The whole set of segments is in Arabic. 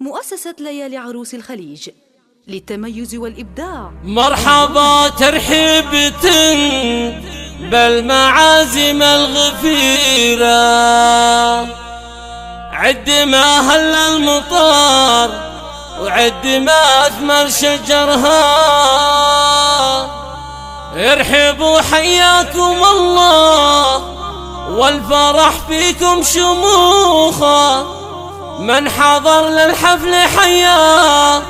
مؤسسة ليالي عروس الخليج للتميز والإبداع. مرحبا ترحيبة بالمعازم الغفيرة، عد ما هل المطار وعد ما أثمر شجرها. ارحبوا حياكم الله والفرح فيكم شموخا، من حضر للحفل حيا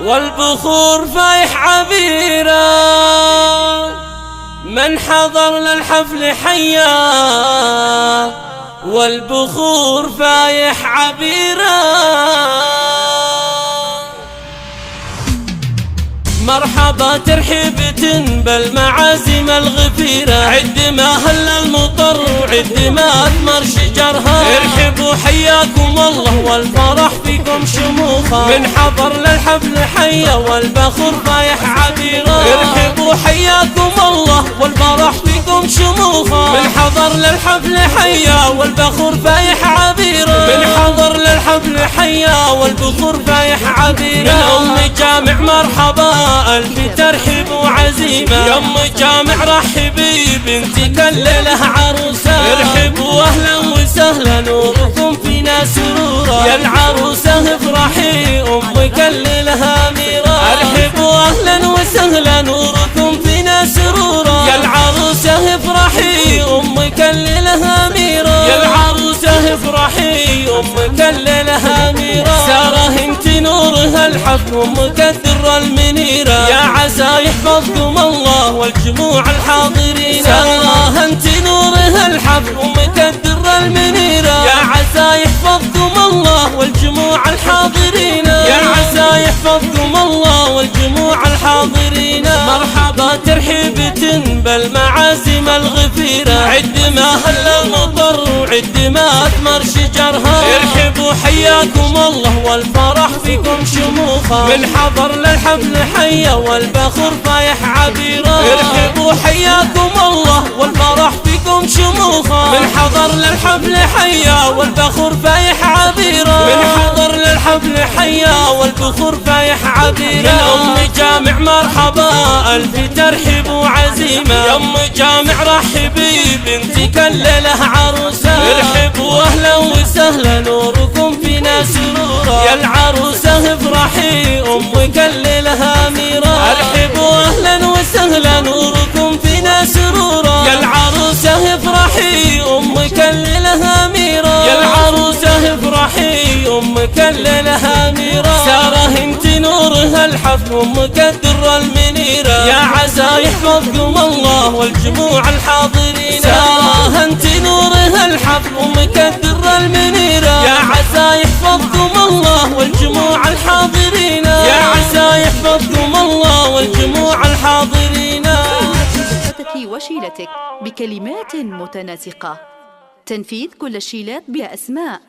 والبخور فايح عبيرا، من حضر للحفل حيا والبخور فايح عبيرا. مرحبا ترحيبة بالمعازم الغفيرة، عد ما هل المطر وعد ما أثمر شجرها. ارحبوا حياكم الله والفرح فيكم شموخا، من حضر للحفل حيا والبخور فايح عبيرا. ارحبوا حياكم الله والفرح فيكم شموخا، من حضر للحفل حيا والبخور فايح عبيرا، من حضر للحفل حيا والبخور فايح عبيرا. من أم جامع مرحبا ألف ترحيب وعزيمة، يا أم جامع رحبي بنتي كللها عروسة. ارحبوا أهلا وسهلا نوركم فينا سرورا، يا العروسة افرحي أم كللها أميرة. ارحبوا أهلا وسهلا نوركم فينا سرورا، يا العروسة افرحي أم كللها أميرة، يا العروسة افرحي أم كللها أميرة. سارة انت نورها الحفل ومكدر المنيرة، يا عسى يحفظكم الله والجموع الحاضرين. سارة انت نورها الحفل ومكدر المنيرة، يا عسى يحفظكم الله والجموع الحاضرين، يا عسى يحفظكم الله والجموع الحاضرين. مرحبا ترحيبة بالمعازم الغفيرة، عد ما هل المطر وعد ما أثمر شجرها. ارحبوا حياكم الله والفرح فيكم شموخا، من حضر للحفل حيا والبخور فايح عبيرا. ارحبوا حياكم الله والفرح فيكم شموخا، من حضر للحفل حيا والبخور فايح عبيرا، من حضر للحفل حيا والبخور فايح عبيرا. من أم جامع مرحبا ألف ترحيب وعزيمة، يا أم جامع رحبي بنتي كللها عروسة. ارحبوا أهلا وسهلا نوركم فينا سرورا، يا العروسة افرحي أم كللها أميرة. ارحبوا أهلا وسهلا نوركم فينا سرورا، يا العروسة افرحي أم كللها أميرة، يا العروسة افرحي أم كللها أميرة. سارة انت نورها الحفل ومكدر المنيرة، يا عسى يحفظكم الله والجموع الحاضرين. سارة انت نورها الحفل ومكدر المنيرة، يا عسى يحفظكم الله والجموع الحاضرين، يا عسى يحفظكم الله والجموع الحاضرين. شيلتك وشيلتك بكلمات متناسقة، تنفيذ كل الشيلات بأسماء